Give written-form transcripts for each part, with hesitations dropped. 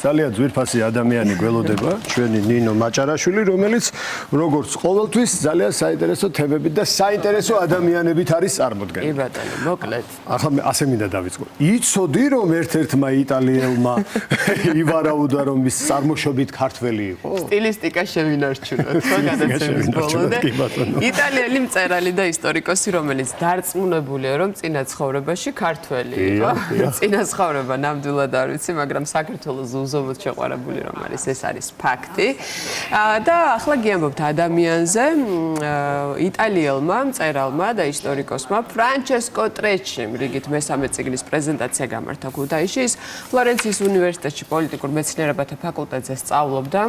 ძალიან ძვირფასი ადამიანი გველოდება, ჩვენი ნინო მაჭარაშვილი, რომელიც როგორც ყოველთვის ძალიან საინტერესო თემებით და საინტერესო ადამიანებით არის წარმოდგენილი. კი ბატონო, მოკლედ. ახლა ასე მინდა დავიწყო. იცოდი რომ ერთ-ერთმა იტალიელმა ივარაუდა რომ ის წარმოშობით ქართველი იყო? სტილისტიკა შევინარჩუნოთ, ხო გადაცემის ბოლომდე. იტალიელი მწერალი და ისტორიკოსი, რომელიც დარწმუნებულია, რომ წინა ცხოვრებაში ქართველი იყო. წინა ცხოვრება ნამდვილად არ ვიცი, მაგრამ საქართველოს უზომოდ შეყვარებული რომ არის, ეს არის ფაქტი. და ახლა გიამბობთ ადამიანზე, იტალიელმა მწერალმა და ისტორიკოსმა ფრანჩესკო ტრეჩიმ რიგით მესამე წიგნის პრეზენტაცია გამართა ქუთაისში. ფლორენციის უნივერსიტეტში პოლიტიკურ მეცნიერებათა ფაკულტეტზე სწავლობდა.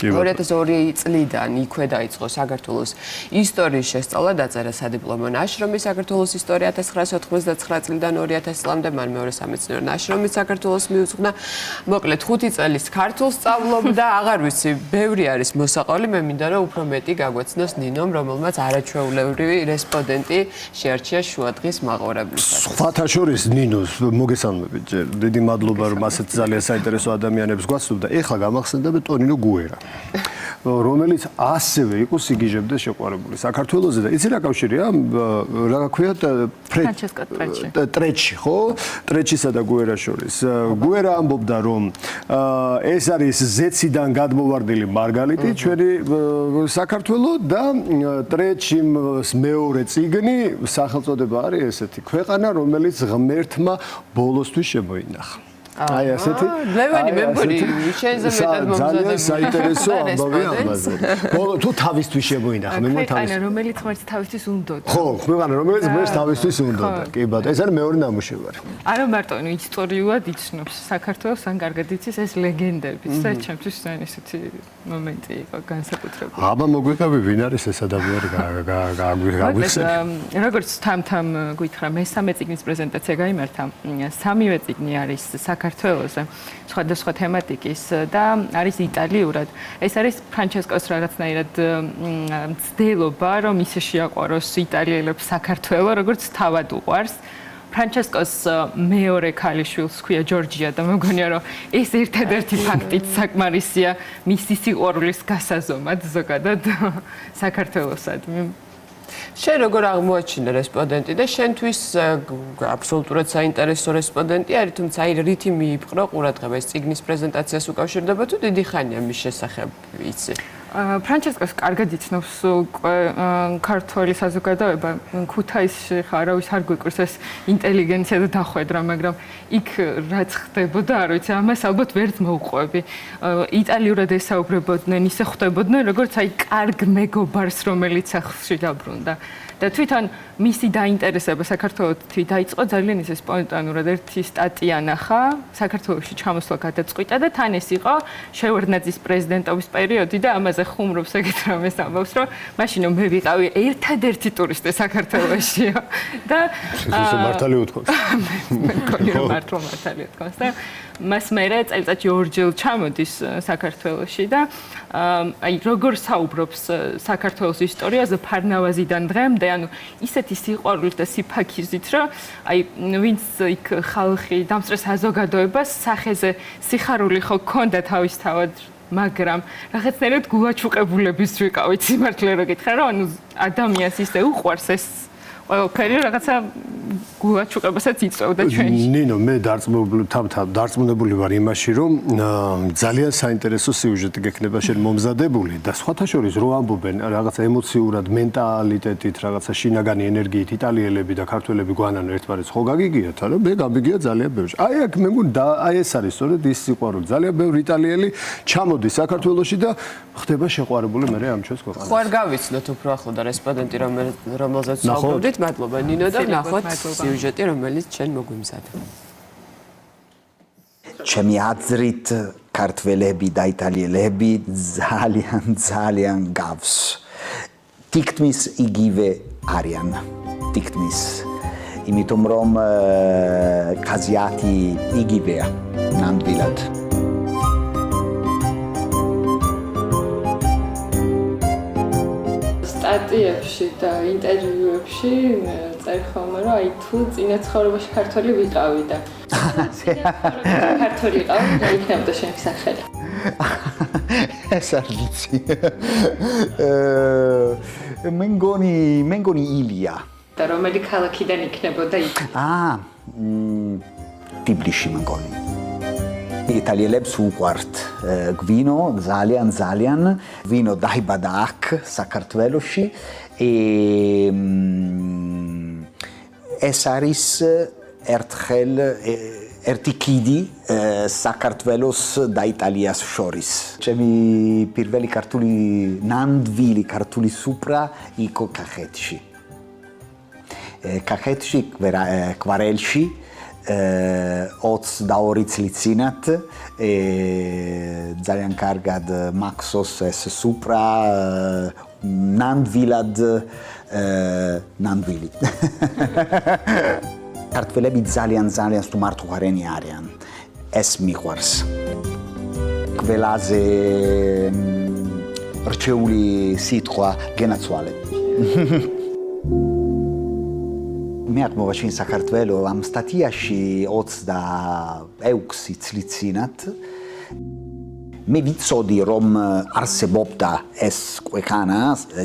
2002 წლიდან იქვე დაიწყო საქართველოს ისტორიის შესწავლა, დაწერა სადიპლომო ნაშრომი საქართველოს ისტორია 1999 წლიდან 2000 წლამდე, მან მეორე სამეცნიერო ნაშრომი საქართველოს მიუძღვნა. მოკლედ 5 წელს ქართულს სწავლობდა, აღარ ვიცი, ბევრი არის მოსაყოლი, მე მინდა რომ უფრო მეტი გაგვეცნოს ნინომ, რომელმაც არაჩვეულებრივი რესპონდენტი შეარჩია შუადღის მაყურებლისათვის. სხვათა შორის ნინოს მოგესალმებით ჯერ. დიდი მადლობა რომ ასეთ ძალიან საინტერესო ადამიანებს გვაცნობ და ეხლა გამახსენდა ტონინო გუერა. რომელიც ასევე იყო სიგიჟემდე შეყვარებული საქართველოსზე და იცი რა კავშირია? რა ქვია ფრანჩესკო ტრეჩი, ხო? ტრეჩისა და გუერას შორის. გუერა ამბობდა რომ ეს არის ზეციდან გადმოვარდნილი მარგალიტი ჩვენი საქართველო და ტრეჩიმს მეორე წიგნი სახელწოდება არის ესეთი ქვეყანა რომელიც ღმერთმა ბოლოსთვის შემოინახა. აი ასეთი ლევანი მემბორი შენზე მეტად მომზადება ძალიან საინტერესო ამბავია ამაზე. ბოლო თუ თავისთვის შემოინახა მე თავისთვის. ქვეყანა რომელიც ღმერთს თავისთვის უნდოდა. ხო, ქვეყანა რომელიც ღმერთს თავისთვის უნდოდა. კი ბატონო, ეს არის მეორე ნამუშევარი. არა მარტო ისტორიულად იცნობს საქართველოს, ან კარგად იცის ეს ლეგენდებიც და ჩემთვის ძალიან ესეთი მომენტი იყო განსაკუთრებული. აბა მოგვიყევი ვინ არის ეს ადამიანი გაგვიხსენე. როგორც თამ გითხრა მესამე წიგნის პრეზენტაცია გაიმართა. სამივე წიგნი არის საქართველოზე სხვადასხვა თემატიკის და არის იტალიურად. ეს არის ფრანჩესკოს რაღაცნაირად მცდელობა, რომ ისე შეაყვაროს იტალიელებს საქართველო, როგორც თავად უყვარს. ფრანჩესკოს მეორე ქალიშვილს ჰქვია ჯორჯია და მეგონია რომ ეს ერთადერთი ფაქტით საკმარისია მისი სიყვარულის გასაზომად ზოგადად საქართველოსადმი. შენ როგორ აღმოაჩინე რესპონდენტი და შენთვის აბსოლუტურად საინტერესო რესპონდენტი არის, თუმცა აი რითი მიიპყრო ყურადღება ეს წიგნის პრეზენტაციას უკავშირდება თუ დიდი ხანია მის შესახებ იცი? ფრანჩესკოს კარგად იცნობს ქართველი საზოგადოება. ქუთაისში არავის არ გვიკვირს ეს ინტელიგენცია და დახვედრა, მაგრამ იქ რაც ხდებოდა, არ ვიცი, ამას ალბათ ვერც მოუყვები. იტალიურად ესაუბრებოდნენ, ისე ხვდებოდნენ, როგორც აი კარგ მეგობარს, რომელიც სახლში დაბრუნდა. და თვითონ მისი დაინტერესება საქართველოსთვის დაიწყო ძალიან ისე სპონტანურად. ერთი სტატია ნახა, საქართველოში ჩამოსვლა გადაწყვიტა და თან ეს იყო შევარდნაძის პრეზიდენტობის პერიოდი და ამაზე ხუმრობს ეგეთ რამეს ამბობს, რომ მაშინ მე ვიყავი ერთადერთი ტურისტი საქართველოშიო და მართალი უთქვას. მე მგონი რომ მართალი უთქვას და მას მერე წელიწადში ორჯერ ჩამოდის საქართველოში და აი როგორ საუბრობს საქართველოს ისტორიაზე ფარნავაზიდან დღემდე, ანუ ისეთი სიყვარულით და სიფაქიზით, რომ აი ვინც იქ ხალხი დამსწრე საზოგადოებას სახეზე სიხარული ხო ქონდა თავისთავად, მაგრამ რაღაცნაირად გულაჩუყებულების ვიყავით სიმართლე რო გითხრა, რომ ანუ ადამიანს ისე უყვარს ეს ყველაფერი რაღაცა გულაჩუყებასაც იწევდა ჩვენში. ნინო, მე დარწმუნებული ვარ იმაში, რომ ძალიან საინტერესო სიუჟეტი გექნება შენ მომზადებული და სხვათა შორის რო ამბობენ რაღაცა ემოციურად, მენტალიტეტით, რაღაცა შინაგანი ენერგიით იტალიელები და ქართველები გვანან ერთმანეთს ხო გაგიგიათ, არა? მე გამიგია ძალიან ბევრი. აი აქ მე მგონი აი ეს არის სწორედ ის სიყვარული. ძალიან ბევრი იტალიელი ჩამოდის საქართველოში და ხდება შეყვარებული მე ამ ჩვენს ქვეყანას. ხო არ გავიცნოთ უფრო ახლო და რესპონდენტი რომელზეც საუბრობდით, მადლობა ნინო და ნახოთ სიუჟეტი რომელიც ჩვენ მოგვიმზადა. ჩემი აზრით ქართველები და იტალიელები ძალიან გავს. თითქმის იგივე არიან. თითქმის იმიტომ რომ ხაზიათი იგივეა ნამდვილად. სტატიებში და ინტერვიუებში წერ ხოლმე რომ აი თუ წინა ცხოვრებაში ქართველი ვიყავი და ქართული ყავ, რა იქნებოდა შენი სახელი? ეს არ ვიცი. მენგონი ილია. და რომელი ქალაქიდან იქნებოდა იქ? ტიბლიში მენგონი. იტალიელებს უყვართ გვინო, ძალიან გვინო დაიბადა აქ საქართველოში. ეს არის ერთხელ ერთი კიდი საქართველოს და იტალიას შორის. ჩემი პირველი ქართული ნამდვილი ქართული სუპრა იყო კახეთში. კახეთში კვარელში 22 წლის წინათ ძალიან კარგად მაქსოს ეს სუპრა ნამდვილი. ქართველები ძალიან სტუმართუხარენი არიან. ეს მიყვარს. ყველაზე რჩეული სიტყვა გენაცვალე. მე აღმოვაჩინე საქართველოს ამ სტატიაში 26 წლის წინათ მე ვიცოდი რომ არსებობდა ეს ქვეყანა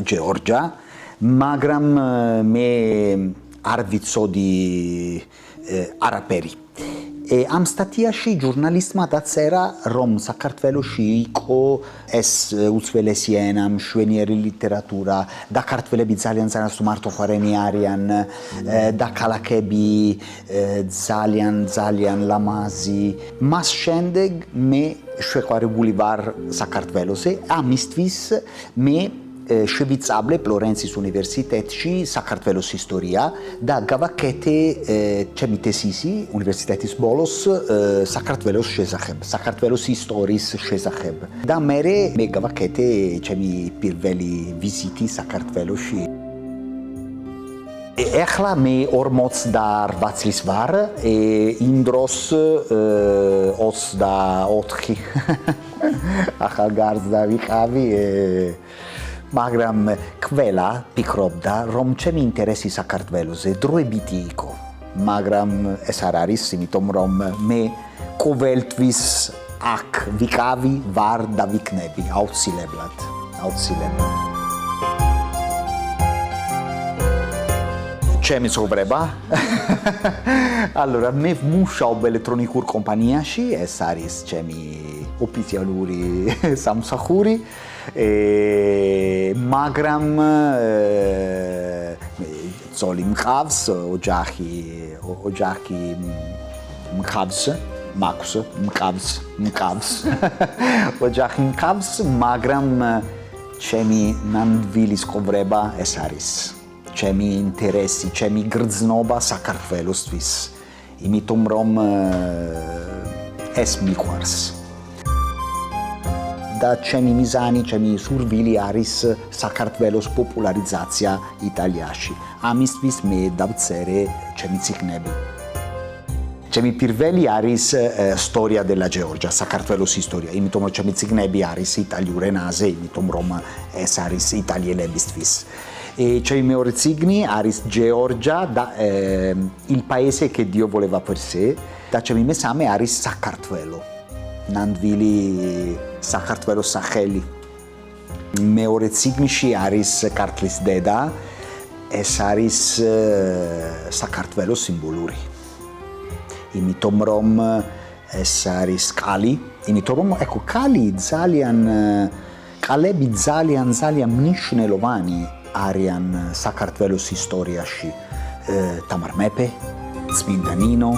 ჯეორჯია, მაგრამ მე არ ვიცოდი არაფერი. ამ სტატიაში ჟურნალისტმა დაწერა რომ საქართველოში იყო ეს უძველესი ენა, მშვენიერი ლიტერატურა და ქართველები ძალიან სტუმართუხარენი არიან და ქალაქები ძალიან ლამაზი. მას შემდეგ მე შეყვარებული ვარ საქართველოზე. ამისთვის მე შევიწავლე ფლორენციის უნივერსიტეტში საქართველოს ისტორია და გავაკეთე ჩემი თეზისი უნივერსიტეტის ბოლოს საქართველოს შესახებ, საქართველოს ისტორიის შესახებ. და მე გავაკეთე ჩემი პირველი ვიზიტი საქართველოში. ეხლა მე 48 წლის ვარ, იმ დროს 24 ახალგაზრდა ვიყავი. მაგრამ ყველა ფიქრობდა რომ ჩემი ინტერესი საქართველოზე დროებითი იყო. მაგრამ ეს არ არის, იმიტომ რომ მე ყოველთვის აქ ვიყავი, ვარ და ვიქნები აუცილებლად. ჩემი ცხოვრება. ალორა მე მუშაობ ელექტრონიკურ კომპანიაში, ეს არის ჩემი ოფიციალური სამსახური. მაგრამ ძოლი მყავს, ოჯახი მყავს, ოჯახი მყავს, მაგრამ ჩემი ნამდვილი ცხოვრება ეს არის. ჩემი ინტერესი, ჩემი გრძნობა საქართველოსთვის. იმიტომ რომ ეს მიყვარს. და ჩემი მიზანი, ჩემი სურვილი არის საქართველოს პოპულარიზაცია იტალიაში. ამისთვის მე დავწერე ჩემი წიგნები. ჩემი პირველი არის Storia della Georgia, საქართველოს ისტორია, იმიტომ რომ ჩემი წიგნები არის იტალიურ ენაზე, იმიტომ რომ ეს არის იტალიელებისთვის. C'è il mio resigni, Aris Georgia, il paese che Dio voleva per sé, da c'è il mesame Aris Sakartvelo, Nandvili Sakartvelo Saheli. Meo resigni Aris Kartlis Deda, es Aris Sakartvelo Simboluri. Imitomrom es Aris Kali, imitomrom, ecco, Kali Zalian, Kalebi Zalian Mnishnelovani. Arian საქართველოს ისტორიაში თამარ მეფე, წმინდა ნინო.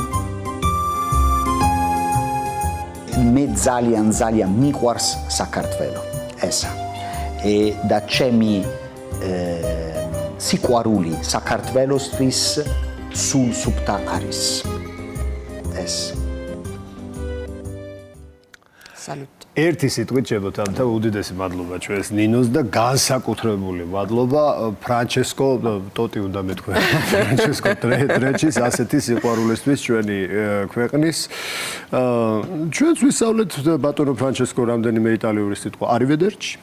მე ძალიან მიყვარს საქართველო. ესა. და ჩემი სიყვარული საქართველოსთვის სულ სუფთა არის. ეს. Salut. ერთი სიტყვით შემოთავაზა უდიდესი მადლობა ჩვენს ნინოს და განსაკუთრებული მადლობა ფრანჩესკო ტოტი უნდა მეთქვე ფრანჩესკო ტრეჩის ასეთი სიყვარულისთვის ჩვენი ქვეყნის ჩვენც ვისწავლეთ ბატონო ფრანჩესკო რამდენიმე იტალიური სიტყვა არივედერჩი